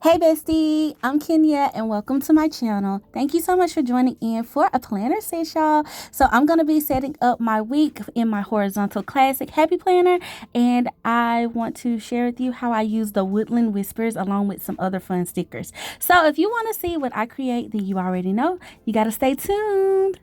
Hey bestie, I'm Kenya and welcome to my channel. Thank you so much for joining in for a planner session, y'all. So I'm going to be setting up my week in my horizontal classic happy planner, and I want to share with you how I use the Woodland Whispers along with some other fun stickers. So if you want to see what I create, then you already know. You got to stay tuned.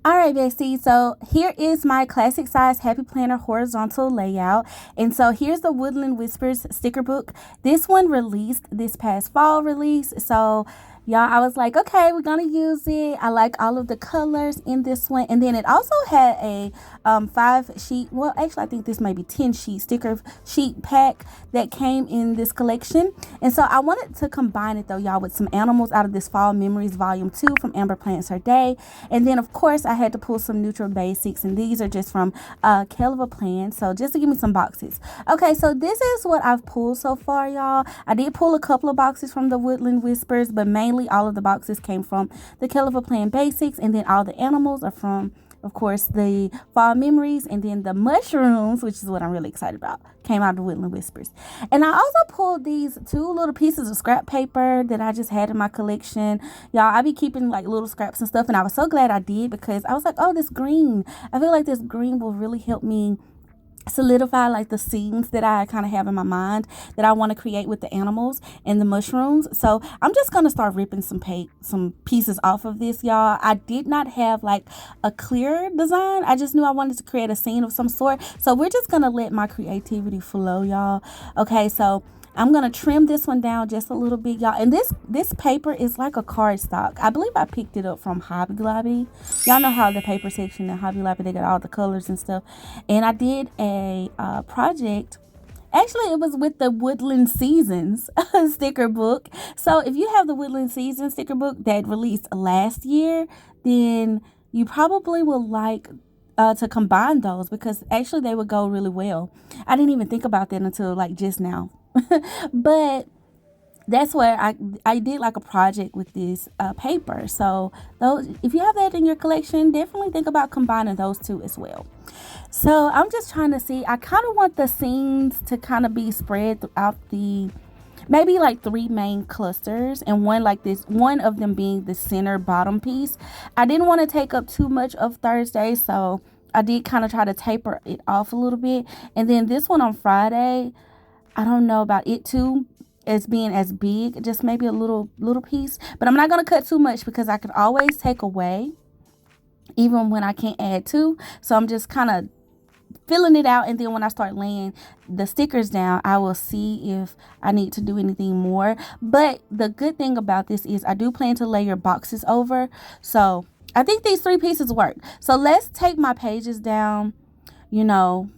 Alright bestie, so here is my classic size happy planner horizontal layout, and so here's the Woodland Whispers sticker book. This one released this past fall release, so y'all, I was like, okay, we're gonna use it. I like all of the colors in this one, and then it also had a 5-sheet, well actually I think this may be 10-sheet sticker sheet pack that came in this collection. And so I wanted to combine it though, y'all, with some animals out of this Fall Memories Volume 2 from AmberPlansHerDay. And then of course I had to pull some neutral basics, and these are just from Kell, so just to give me some boxes. Okay, so this is what I've pulled so far, y'all. I did pull a couple of boxes from the Woodland Whispers, but mainly all of the boxes came from the Kell basics, and then all the animals are from, of course, the Fall Memories, and then the mushrooms, which is what I'm really excited about, came out of the Woodland Whispers. And I also pulled these 2 little pieces of scrap paper that I just had in my collection. Y'all, I be keeping like little scraps and stuff, and I was so glad I did because I was like, oh, this green. I feel like this green will really help me solidify like the scenes that I kind of have in my mind that I want to create with the animals and the mushrooms. So I'm just gonna start ripping some pieces off of this, y'all. I did not have like a clear design. I just knew I wanted to create a scene of some sort, so we're just gonna let my creativity flow, y'all. Okay, so I'm gonna trim this one down just a little bit, y'all. And this paper is like a cardstock. I believe I picked it up from Hobby Lobby. Y'all know how the paper section in Hobby Lobby, they got all the colors and stuff. And I did a project. Actually, it was with the Woodland Seasons sticker book. So if you have the Woodland Seasons sticker book that released last year, then you probably will like to combine those, because actually they would go really well. I didn't even think about that until like just now. But that's where I did like a project with this paper. So those, if you have that in your collection, definitely think about combining those two as well. So I'm just trying to see, I kind of want the scenes to kind of be spread throughout the, maybe like 3 main clusters, and one like this, one of them being the center bottom piece. I didn't want to take up too much of Thursday, so I did kind of try to taper it off a little bit. And then this one on Friday, I don't know about it too as being as big, just maybe a little piece, but I'm not going to cut too much because I can always take away even when I can't add to. So I'm just kind of filling it out, and then when I start laying the stickers down, I will see if I need to do anything more. But the good thing about this is I do plan to layer boxes over, so I think these 3 pieces work. So let's take my pages down, you know.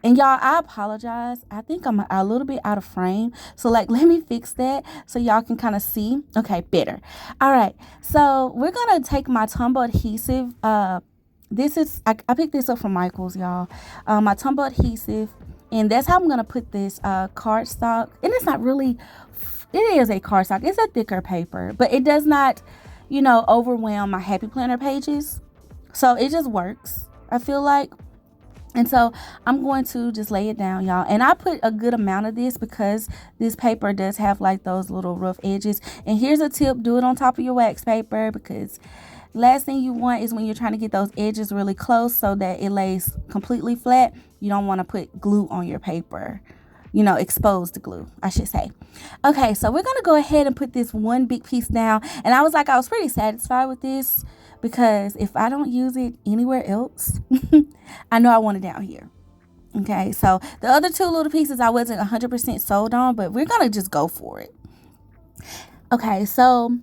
And y'all, I apologize. I think I'm a little bit out of frame. So like, let me fix that so y'all can kind of see. Okay, better. All right. So we're going to take my Tumble adhesive. This is, I picked this up from Michael's, y'all. My Tumble adhesive. And that's how I'm going to put this cardstock. And it's not really, it is a cardstock. It's a thicker paper. But it does not, you know, overwhelm my happy planner pages. So it just works, I feel like. And so I'm going to just lay it down, y'all. And I put a good amount of this because this paper does have like those little rough edges. And here's a tip: do it on top of your wax paper, because last thing you want is when you're trying to get those edges really close so that it lays completely flat, you don't want to put glue on your paper. You know, exposed glue, I should say. Okay, so we're going to go ahead and put this one big piece down. And I was pretty satisfied with this, because if I don't use it anywhere else, I know I want it down here. Okay, so the other 2 little pieces I wasn't 100% sold on, but we're going to just go for it. Okay, so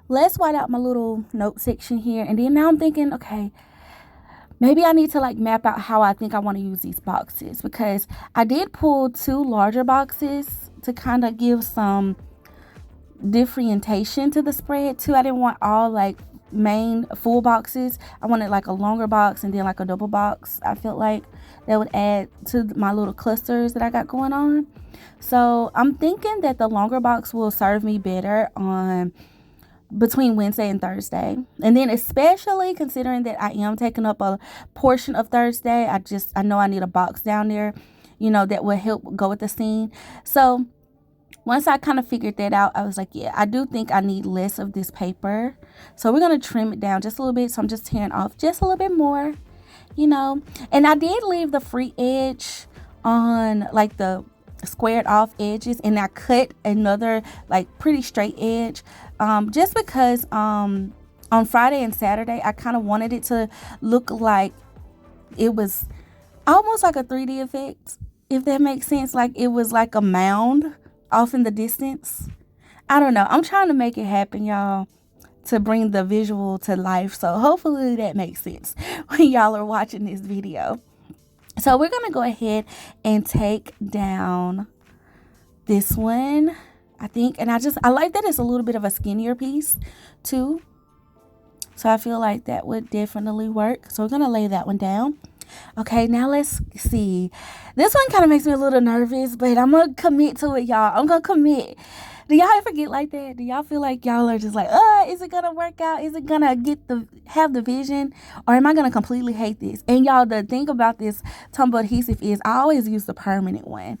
let's white out my little note section here. And then now I'm thinking, okay, maybe I need to like map out how I think I want to use these boxes, because I did pull 2 larger boxes to kind of give some differentiation to the spread too. I didn't want all like main full boxes. I wanted like a longer box and then like a double box. I felt like that would add to my little clusters that I got going on. So I'm thinking that the longer box will serve me better on between Wednesday and Thursday. And then especially considering that I am taking up a portion of Thursday, I know I need a box down there, that will help go with the scene. So once I kind of figured that out, I was like, yeah, I do think I need less of this paper. So we're going to trim it down just a little bit. So I'm just tearing off just a little bit more, And I did leave the free edge on like the squared off edges, and I cut another like pretty straight edge just because on Friday and Saturday I kind of wanted it to look like it was almost like a 3D effect, if that makes sense. Like it was like a mound off in the distance. I don't know, I'm trying to make it happen, y'all, to bring the visual to life. So hopefully that makes sense when y'all are watching this video. So we're going to go ahead and take down this one, I think. And I like that it's a little bit of a skinnier piece too. So I feel like that would definitely work. So we're going to lay that one down. Okay, now let's see. This one kind of makes me a little nervous, but I'm going to commit to it, y'all. I'm going to commit. Do y'all ever get like that? Do y'all feel like y'all are just like, is it going to work out? Is it going to have the vision? Or am I going to completely hate this? And y'all, the thing about this tumble adhesive is I always use the permanent one.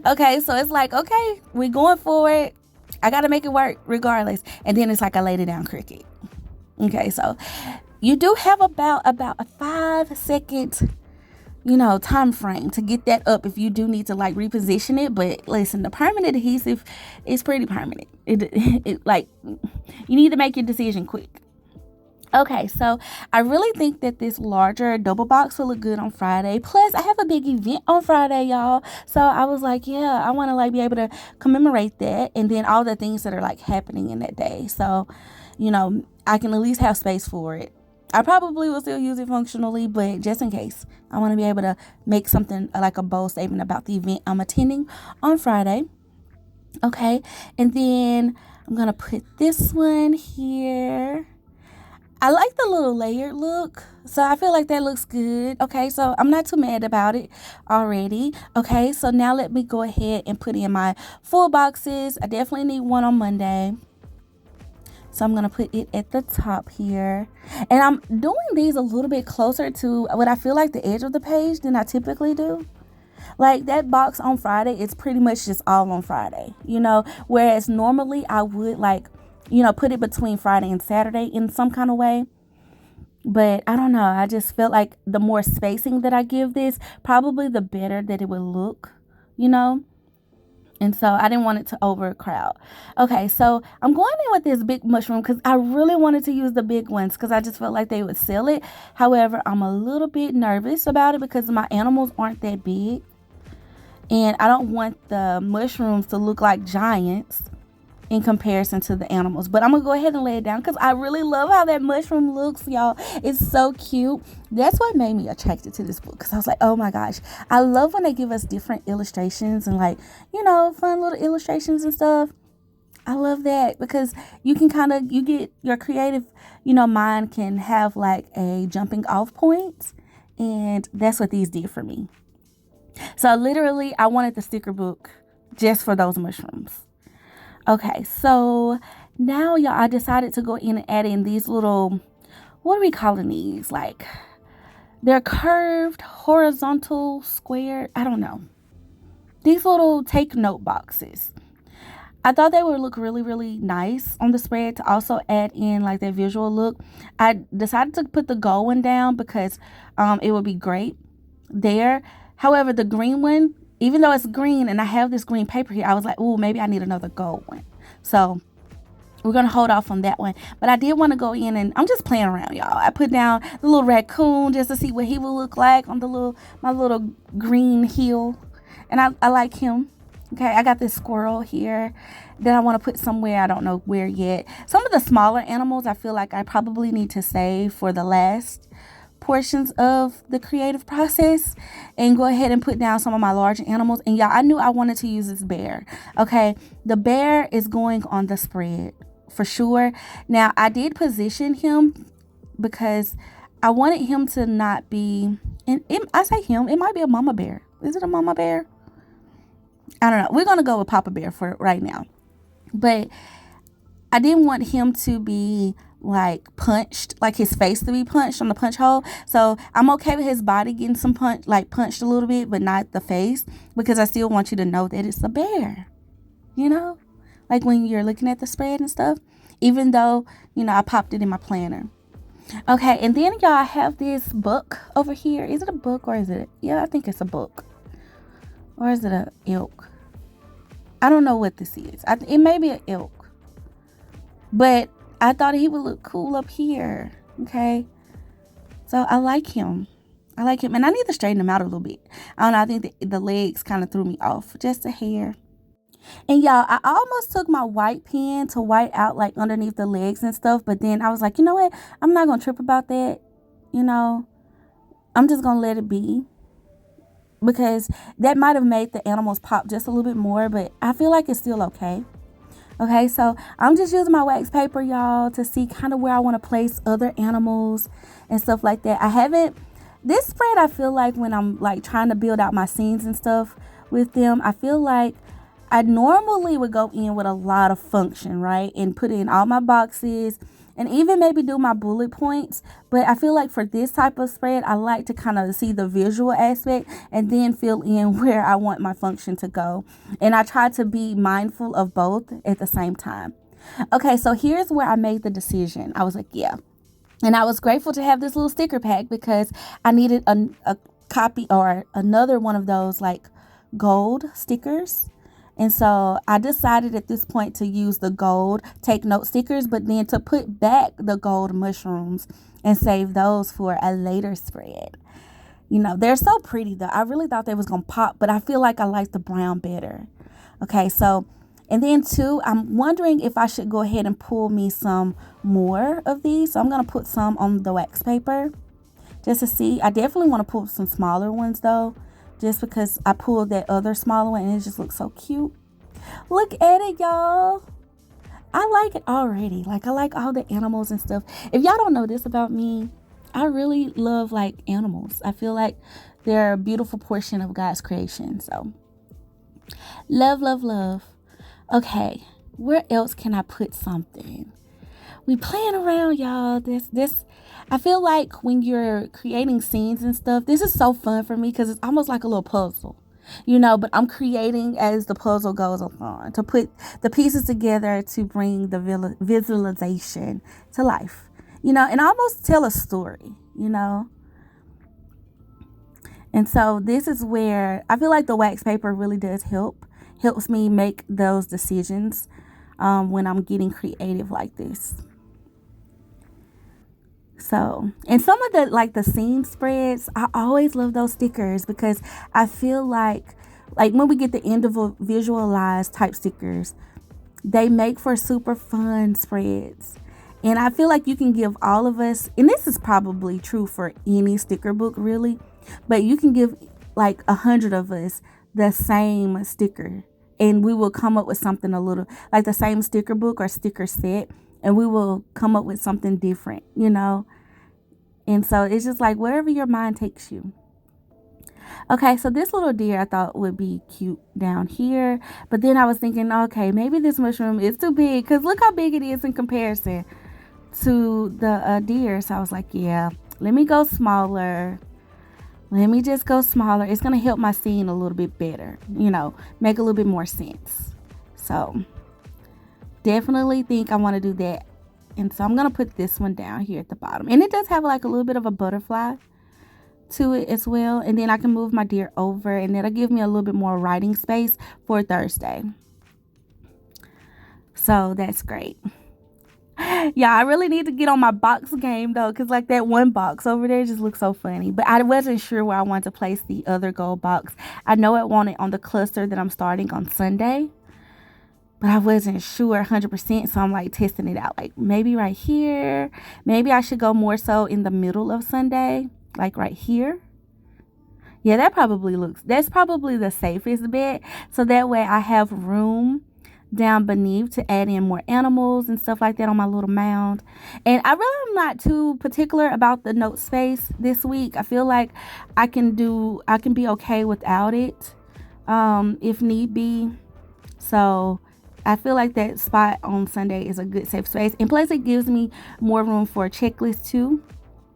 Okay, so it's like, okay, we're going for it. I got to make it work regardless. And then it's like I laid it down cricket. Okay, so you do have about a 5-second time frame to get that up if you do need to like reposition it. But listen, the permanent adhesive is pretty permanent. It like, you need to make your decision quick. Okay, so I really think that this larger double box will look good on Friday. Plus, I have a big event on Friday, y'all. So I was like, yeah, I want to like be able to commemorate that, and then all the things that are like happening in that day. So, I can at least have space for it. I probably will still use it functionally, but just in case, I want to be able to make something like a bold statement about the event I'm attending on Friday. Okay, and then I'm going to put this one here. I like the little layered look, so I feel like that looks good. Okay, so I'm not too mad about it already. Okay, so now let me go ahead and put in my full boxes. I definitely need one on Monday. So I'm going to put it at the top here. And I'm doing these a little bit closer to what I feel like the edge of the page than I typically do. Like that box on Friday, it's pretty much just all on Friday, Whereas normally I would like, put it between Friday and Saturday in some kind of way. But I don't know. I just felt like the more spacing that I give this, probably the better that it would look, And so I didn't want it to overcrowd. Okay, so I'm going in with this big mushroom because I really wanted to use the big ones because I just felt like they would sell it. However, I'm a little bit nervous about it because my animals aren't that big. And I don't want the mushrooms to look like giants in comparison to the animals. But I'm going to go ahead and lay it down because I really love how that mushroom looks, y'all. It's so cute. That's what made me attracted to this book because I was like, oh my gosh. I love when they give us different illustrations and like, fun little illustrations and stuff. I love that because you can you get your creative, mind can have like a jumping off point. And that's what these did for me. So literally, I wanted the sticker book just for those mushrooms. Okay, so now, y'all, I decided to go in and add in these little, what are we calling these? Like, they're curved, horizontal, square, I don't know. These little take note boxes. I thought they would look really, really nice on the spread to also add in like that visual look. I decided to put the gold one down because it would be great there. However, the green one, even though it's green and I have this green paper here, I was like, oh, maybe I need another gold one. So we're going to hold off on that one. But I did want to go in and I'm just playing around, y'all. I put down the little raccoon just to see what he would look like on my little green heel. And I like him. Okay, I got this squirrel here that I want to put somewhere. I don't know where yet. Some of the smaller animals I feel like I probably need to save for the last portions of the creative process and go ahead and put down some of my larger animals. And y'all, I knew I wanted to use this bear. Okay, the bear is going on the spread for sure. Now, I did position him because I wanted him to not be, and I say him, it might be a mama bear. Is it a mama bear? I don't know. We're going to go with Papa Bear for right now. But I didn't want him to be like punched, like his face to be punched on the punch hole. So I'm okay with his body getting some punched a little bit, but not the face, because I still want you to know that it's a bear, you know? Like when you're looking at the spread and stuff, even though, I popped it in my planner. Okay, and then y'all have this book over here. Is it a book or is it? Yeah, I think it's a book. Or is it a ilk? I don't know what this is. It may be an ilk. But I thought he would look cool up here. Okay. So I like him. And I need to straighten him out a little bit. I don't know. I think the legs kind of threw me off just a hair. And y'all, I almost took my white pen to white out like underneath the legs and stuff. But then I was like, you know what? I'm not going to trip about that. I'm just going to let it be. Because that might have made the animals pop just a little bit more. But I feel like it's still okay. Okay, so I'm just using my wax paper, y'all, to see kind of where I want to place other animals and stuff like that. This spread, I feel like when I'm like trying to build out my scenes and stuff with them, I feel like I normally would go in with a lot of function, right? And put in all my boxes and even maybe do my bullet points. But I feel like for this type of spread, I like to kind of see the visual aspect and then fill in where I want my function to go. And I try to be mindful of both at the same time. Okay, so here's where I made the decision. I was like, yeah. And I was grateful to have this little sticker pack because I needed a copy or another one of those like gold stickers. And so I decided at this point to use the gold take note stickers, but then to put back the gold mushrooms and save those for a later spread. They're so pretty though. I really thought they was going to pop, but I feel like I like the brown better. Okay, so, and then too, I'm wondering if I should go ahead and pull me some more of these. So I'm going to put some on the wax paper just to see. I definitely want to pull some smaller ones though, just because I pulled that other smaller one and it just looks so cute. Look at it, y'all. I like it already. Like, I like all the animals and stuff. If y'all don't know this about me, I really love like animals. I feel like they're a beautiful portion of God's creation. So love, love, love. Okay, where else can I put something? We playing around, y'all. This I feel like when you're creating scenes and stuff, this is so fun for me because it's almost like a little puzzle, but I'm creating as the puzzle goes along to put the pieces together to bring the visualization to life, and almost tell a story, And so this is where I feel like the wax paper really does helps me make those decisions when I'm getting creative like this. So, and some of the scene spreads, I always love those stickers because I feel like when we get the individualized type stickers, they make for super fun spreads. And I feel like you can give all of us, and this is probably true for any sticker book really, but you can give like 100 of us the same sticker and we will come up with something a little like the same sticker book or sticker set. And we will come up with something different, And so it's just like wherever your mind takes you. Okay, so this little deer I thought would be cute down here. But then I was thinking, okay, maybe this mushroom is too big. Because look how big it is in comparison to the deer. So I was like, yeah, let me go smaller. Let me just go smaller. It's going to help my scene a little bit better, make a little bit more sense. So definitely think I want to do that. And so I'm going to put this one down here at the bottom. And it does have like a little bit of a butterfly to it as well. And then I can move my deer over and that'll give me a little bit more writing space for Thursday. So that's great. Yeah, I really need to get on my box game though, because like that one box over there just looks so funny. But I wasn't sure where I wanted to place the other gold box. I know I want it on the cluster that I'm starting on Sunday. But I wasn't sure 100%, so I'm like testing it out. Like maybe right here. Maybe I should go more so in the middle of Sunday, like right here. Yeah, that's probably the safest bet. So that way I have room down beneath to add in more animals and stuff like that on my little mound. And I really am not too particular about the note space this week. I feel like I can be okay without it, if need be. So I feel like that spot on Sunday is a good safe space. And plus it gives me more room for a checklist too.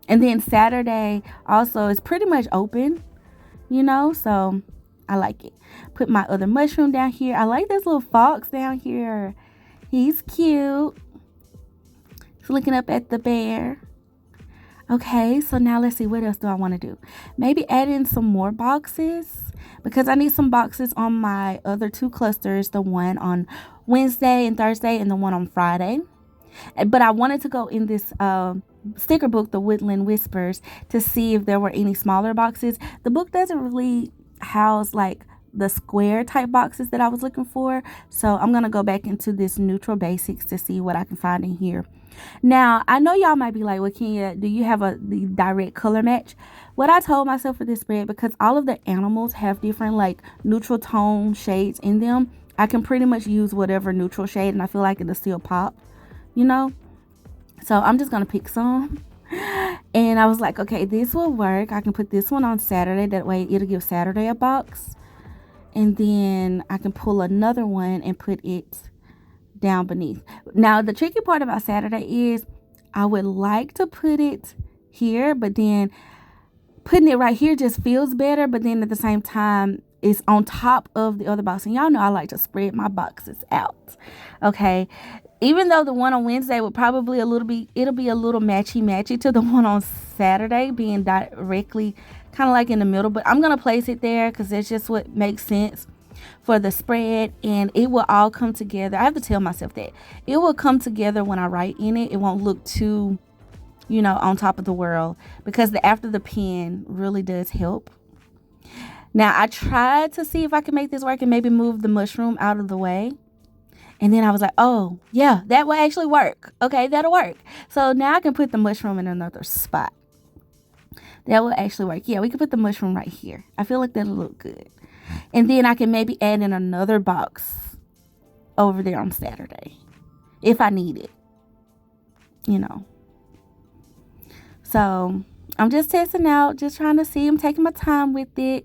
And then Saturday also is pretty much open, so I like it. Put my other mushroom down here. I like this little fox down here. He's cute. He's looking up at the bear. Okay, so now let's see, what else do I want to do? Maybe add in some more boxes, because I need some boxes on my other 2 clusters, the one on Wednesday and Thursday and the one on Friday. But I wanted to go in this sticker book, the Woodland Whispers, to see if there were any smaller boxes. The book doesn't really house like the square type boxes that I was looking for, so I'm gonna go back into this neutral basics to see what I can find in here. Now I know y'all might be like, well, Kenya, do you have the direct color match? What I told myself for this spread, because all of the animals have different like neutral tone shades in them, I can pretty much use whatever neutral shade and I feel like it'll still pop, so I'm just gonna pick some. And I was like, okay, this will work. I can put this one on Saturday, that way it'll give Saturday a box. And then I can pull another one and put it down beneath. Now, the tricky part about Saturday is I would like to put it here, but then putting it right here just feels better. But then at the same time, it's on top of the other box. And y'all know I like to spread my boxes out. Okay. Even though the one on Wednesday would probably it'll be a little matchy to the one on Saturday, being directly kind of like in the middle, but I'm going to place it there because that's just what makes sense for the spread, and it will all come together. I have to tell myself that it will come together when I write in it. It won't look too, on top of the world, because the after the pen really does help. Now, I tried to see if I could make this work and maybe move the mushroom out of the way. And then I was like, oh, yeah, that will actually work. Okay, that'll work. So now I can put the mushroom in another spot. That will actually work. Yeah, we can put the mushroom right here. I feel like that'll look good. And then I can maybe add in another box over there on Saturday if I need it, So I'm just testing out, just trying to see. I'm taking my time with it.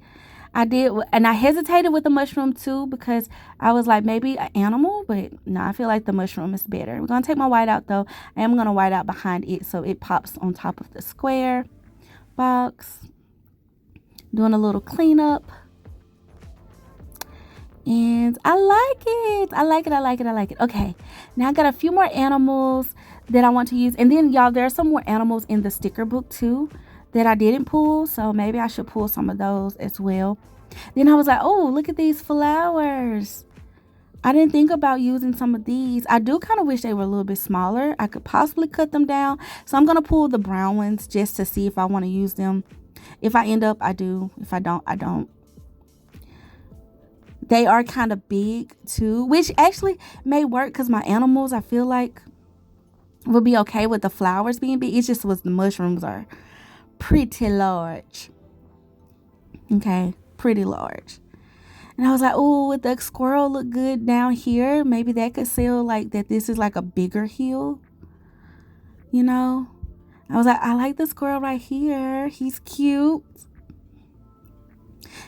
I did, and I hesitated with the mushroom too, because I was like, maybe an animal, but no, I feel like the mushroom is better. We're going to take my white out though. I am going to white out behind it so it pops on top of the square box. Doing a little cleanup. And I like it. I like it. Okay, now I got a few more animals that I want to use. And then, y'all, there are some more animals in the sticker book too that I didn't pull, so maybe I should pull some of those as well. Then I was like, oh, look at these flowers. I didn't think about using some of these. I do kind of wish they were a little bit smaller. I could possibly cut them down. So I'm going to pull the brown ones just to see if I want to use them. If I end up, I do. If I don't, I don't. They are kind of big too, which actually may work because my animals, I feel like, will be okay with the flowers being big. It just was the mushrooms are pretty large. Okay, pretty large. And I was like, oh, would the squirrel look good down here? Maybe that could sell like that. This is like a bigger hill, I was like, I like the squirrel right here. He's cute.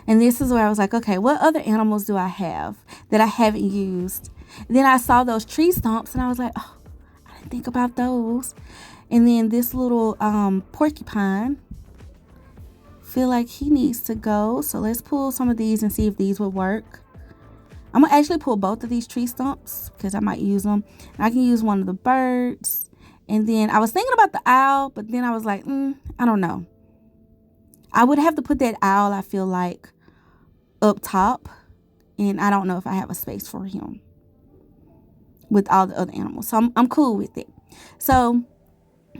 And this is where I was like, okay, what other animals do I have that I haven't used? And then I saw those tree stumps and I was like, oh, I didn't think about those. And then this little porcupine, feel like he needs to go. So let's pull some of these and see if these will work. I'm gonna actually pull both of these tree stumps because I might use them. And I can use one of the birds. And then I was thinking about the owl, but then I was like, I don't know. I would have to put that owl, I feel like, up top. And I don't know if I have a space for him with all the other animals. So I'm cool with it. So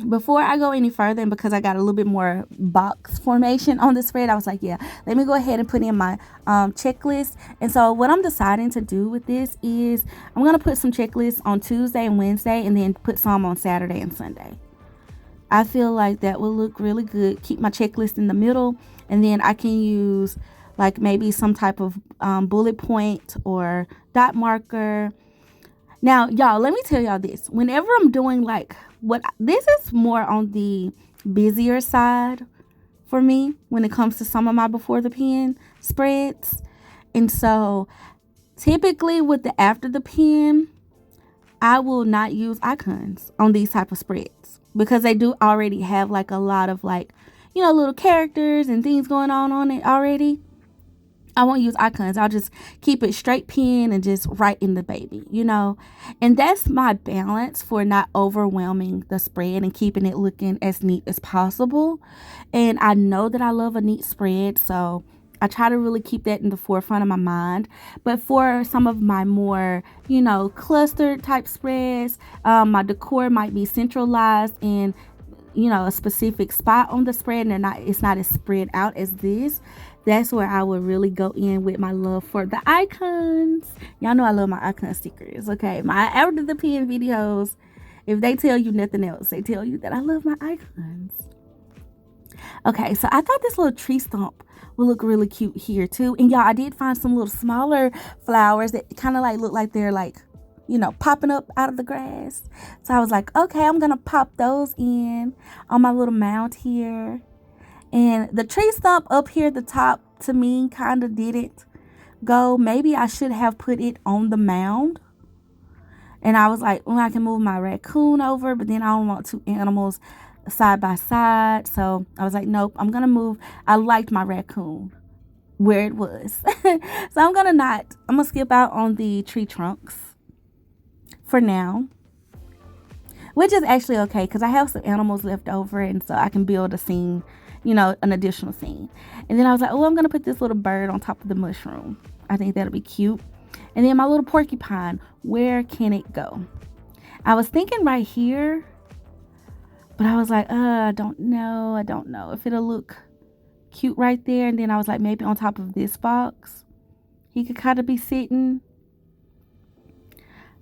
before I go any further, and because I got a little bit more box formation on the spread, I was like, yeah, let me go ahead and put in my checklist. And so what I'm deciding to do with this is I'm going to put some checklists on Tuesday and Wednesday, and then put some on Saturday and Sunday. I feel like that will look really good. Keep my checklist in the middle, and then I can use like maybe some type of bullet point or dot marker. Now, y'all, let me tell y'all this. Whenever I'm doing like this is more on the busier side for me when it comes to some of my before the pen spreads. And so Typically with the after the pen, I will not use icons on these type of spreads because they do already have like a lot of like, little characters and things going on it already. I won't use icons. I'll just keep it straight pen and just write in the baby. And that's my balance for not overwhelming the spread and keeping it looking as neat as possible. And I know that I love a neat spread, so I try to really keep that in the forefront of my mind. But for some of my more, clustered type spreads, my decor might be centralized in a specific spot on the spread, and it's not as spread out as this. That's where I would really go in with my love for the icons. Y'all know I love my icon stickers. Okay, my after the pen videos, if they tell you nothing else, they tell you that I love my icons. Okay, so I thought this little tree stump will look really cute here too. And y'all, I did find some little smaller flowers that kind of like look like they're like, popping up out of the grass. So I was like, okay, I'm gonna pop those in on my little mound here. And the tree stump up here at the top, to me, kind of didn't go. Maybe I should have put it on the mound. And I was like, I can move my raccoon over, but then I don't want two animals side by side. So I was like, nope, I'm gonna move. I liked my raccoon where it was. So I'm gonna skip out on the tree trunks for now, which is actually okay because I have some animals left over, and so I can build a scene, an additional scene. And then I was like, I'm gonna put this little bird on top of the mushroom. I think that'll be cute. And then my little porcupine, where can it go? I was thinking right here, but I was like, I don't know if it'll look cute right there. And then I was like, maybe on top of this box he could kind of be sitting.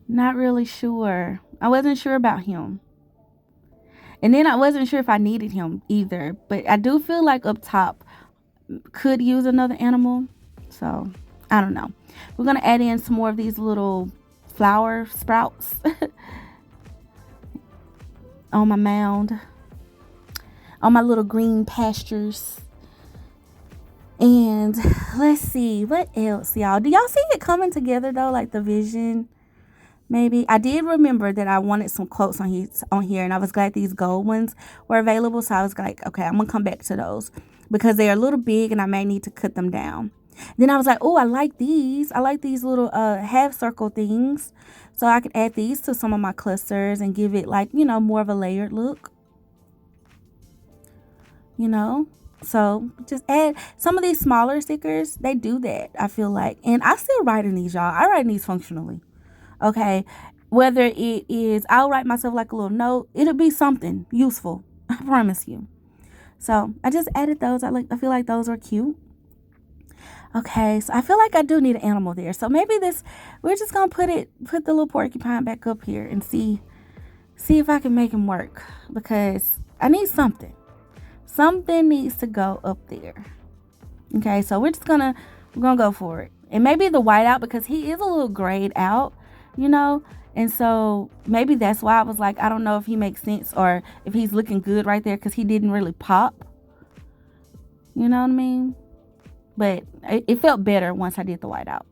Not really sure. I wasn't sure about him. And then I wasn't sure if I needed him either. But I do feel like up top could use another animal. So, I don't know. We're going to add in some more of these little flower sprouts on my mound. On my little green pastures. And let's see. What else, y'all? Do y'all see it coming together, though? Like the vision? Maybe. I did remember that I wanted some quotes on here, and I was glad these gold ones were available. So I was like, okay, I'm gonna come back to those because they're a little big and I may need to cut them down. Then I was like, I like these. I like these little half circle things. So I could add these to some of my clusters and give it like, more of a layered look. So just add some of these smaller stickers. They do that, I feel like. And I still write in these, y'all. I write in these functionally. Okay, whether it is, I'll write myself like a little note. It'll be something useful. I promise you. So I just added those. I feel like those are cute. Okay, so I feel like I do need an animal there. So maybe we're just gonna put the little porcupine back up here and see if I can make him work because I need something. Something needs to go up there. Okay, so we're gonna go for it. And maybe the whiteout because he is a little grayed out. And so maybe that's why I was like, I don't know if he makes sense or if he's looking good right there because he didn't really pop. You know what I mean? But it felt better once I did the whiteout.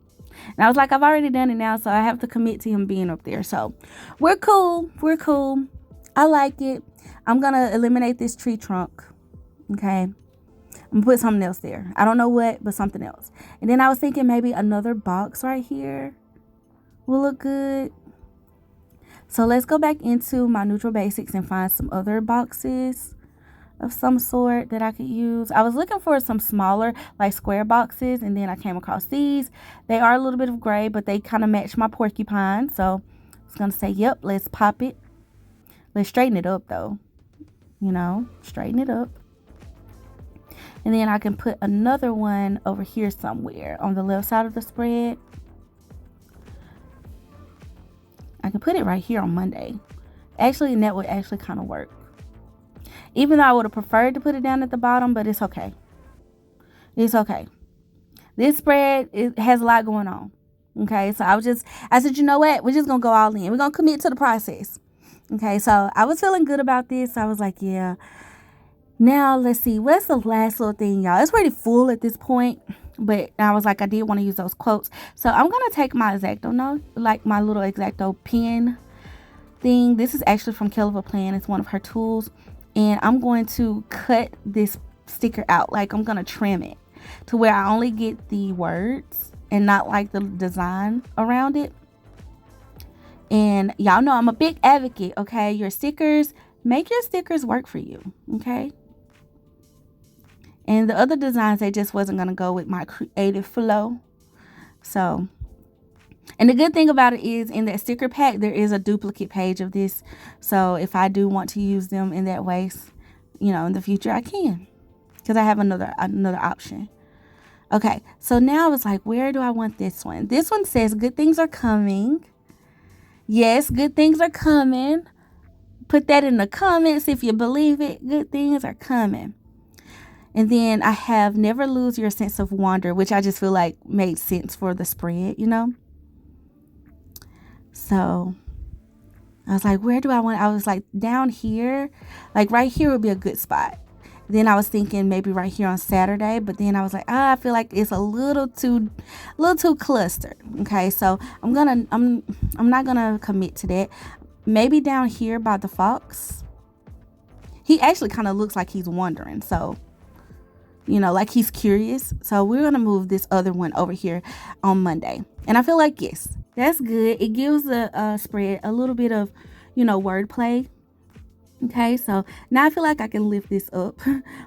And I was like, I've already done it now, so I have to commit to him being up there. So we're cool. I like it. I'm going to eliminate this tree trunk. Okay. I'm going to put something else there. I don't know what, but something else. And then I was thinking maybe another box right here will look good. So let's go back into my neutral basics and find some other boxes of some sort that I could use. I was looking for some smaller like square boxes, and then I came across these. They are a little bit of gray, but they kind of match my porcupine. So I was gonna say, yep, let's pop it. Let's straighten it up though. Straighten it up. And then I can put another one over here somewhere on the left side of the spread. I can put it right here on Monday. Actually, and that would actually kind of work. Even though I would have preferred to put it down at the bottom, but it's okay. It's okay. This spread, it has a lot going on. Okay, so I said, you know what? We're just going to go all in. We're going to commit to the process. Okay, so I was feeling good about this. I was like, yeah, Now, let's see. What's the last little thing, y'all? It's pretty full at this point. But I was like, I did want to use those quotes. So I'm going to take my X-Acto note, like my little X-Acto pen thing. This is actually from Kell Plan. It's one of her tools. And I'm going to cut this sticker out. Like, I'm going to trim it to where I only get the words and not like the design around it. And y'all know I'm a big advocate, okay? Your stickers, make your stickers work for you, okay? And the other designs, they just wasn't going to go with my creative flow. So, and the good thing about it is in that sticker pack, there is a duplicate page of this. So if I do want to use them in that way, you know, in the future, I can. Because I have another option. Okay, so now it's like, where do I want this one? This one says, good things are coming. Yes, good things are coming. Put that in the comments if you believe it. Good things are coming. And then I have never lose your sense of wonder, which I just feel like made sense for the spread, you know? So I was like, where do I want? I was like, down here, like right here would be a good spot. Then I was thinking maybe right here on Saturday, but then I was like, I feel like it's a little too clustered. Okay, so I'm not gonna commit to that. Maybe down here by the fox. He actually kind of looks like he's wondering, so you know, like he's curious. So we're gonna move this other one over here on Monday, and I feel like yes, that's good. It gives the spread a little bit of, you know, wordplay. Okay, so now I feel like I can lift this up,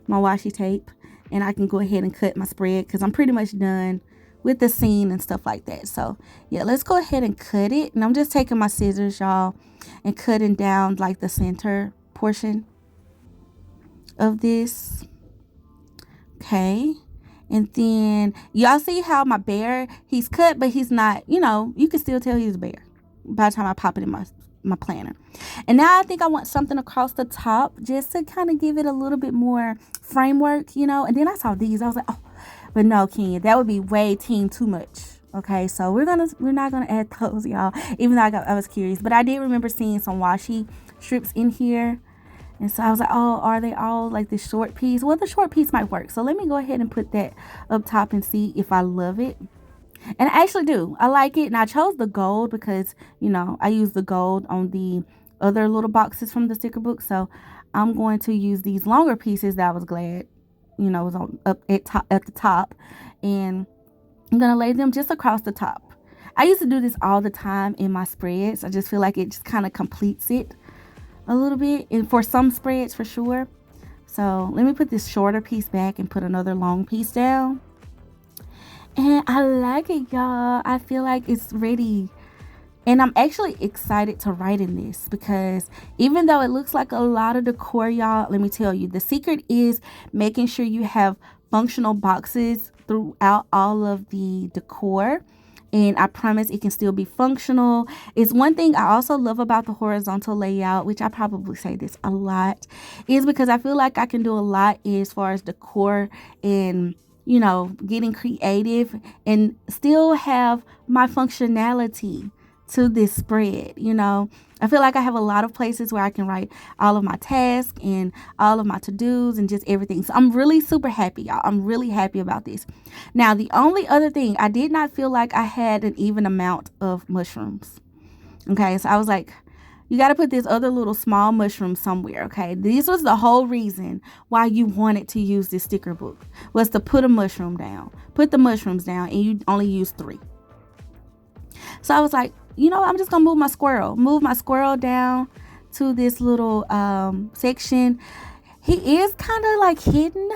my washi tape, and I can go ahead and cut my spread because I'm pretty much done with the scene and stuff like that. So yeah, let's go ahead and cut it. And I'm just taking my scissors, y'all, and cutting down like the center portion of this. Okay, and then y'all see how my bear, he's cut, but he's not, you know, you can still tell he's a bear by the time I pop it in my planner. And now I think I want something across the top just to kind of give it a little bit more framework, you know. And then I saw these, I was like, oh, but no, Kenya, that would be way too much. Okay, so we're not gonna add those, y'all, even though I was curious. But I did remember seeing some washi strips in here. And so I was like, oh, are they all like the short piece? Well, the short piece might work. So let me go ahead and put that up top and see if I love it. And I actually do. I like it. And I chose the gold because, you know, I use the gold on the other little boxes from the sticker book. So I'm going to use these longer pieces that I was glad, you know, was up at the top. And I'm going to lay them just across the top. I used to do this all the time in my spreads. I just feel like it just kind of completes it a little bit, and for some spreads for sure. So let me put this shorter piece back and put another long piece down. And I like it, y'all. I feel like it's ready. And I'm actually excited to write in this because even though it looks like a lot of decor, y'all, let me tell you, the secret is making sure you have functional boxes throughout all of the decor. And I promise it can still be functional. It's one thing I also love about the horizontal layout, which I probably say this a lot, is because I feel like I can do a lot as far as decor and, you know, getting creative and still have my functionality to this spread. You know, I feel like I have a lot of places where I can write all of my tasks and all of my to-dos and just everything. So I'm really super happy, y'all. I'm really happy about this. Now, the only other thing, I did not feel like I had an even amount of mushrooms. Okay, so I was like, you got to put this other little small mushroom somewhere. Okay, this was the whole reason why you wanted to use this sticker book, was to put a mushroom down. Put the mushrooms down, and you only use 3. So I was like, you know, I'm just gonna move my squirrel down to this little section. He is kind of like hidden,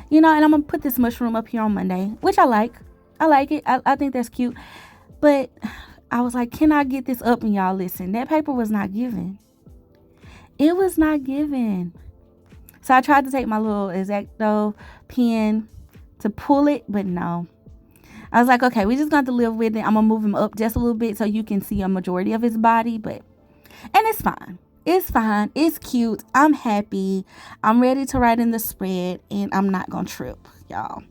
you know, and I'm gonna put this mushroom up here on Monday, which I like it. I think that's cute. But I was like, can I get this up? And y'all listen, that paper was not given. It was not given. So I tried to take my little X-Acto pen to pull it, but no. I was like, okay, we just got to live with it. I'm going to move him up just a little bit so you can see a majority of his body. And it's fine. It's fine. It's cute. I'm happy. I'm ready to write in the spread, and I'm not going to trip, y'all.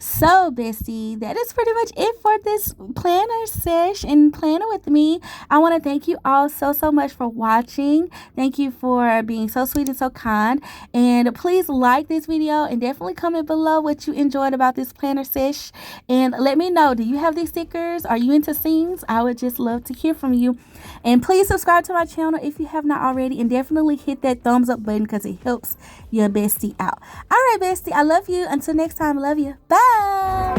So, bestie, that is pretty much it for this planner sesh and planner with me. I want to thank you all so much for watching. Thank you for being so sweet and so kind. And please like this video and definitely comment below what you enjoyed about this planner sesh. And let me know, do you have these stickers? Are you into scenes? I would just love to hear from you. And please subscribe to my channel if you have not already. And definitely hit that thumbs up button because it helps your bestie out. All right, bestie, I love you. Until next time, love you. Bye.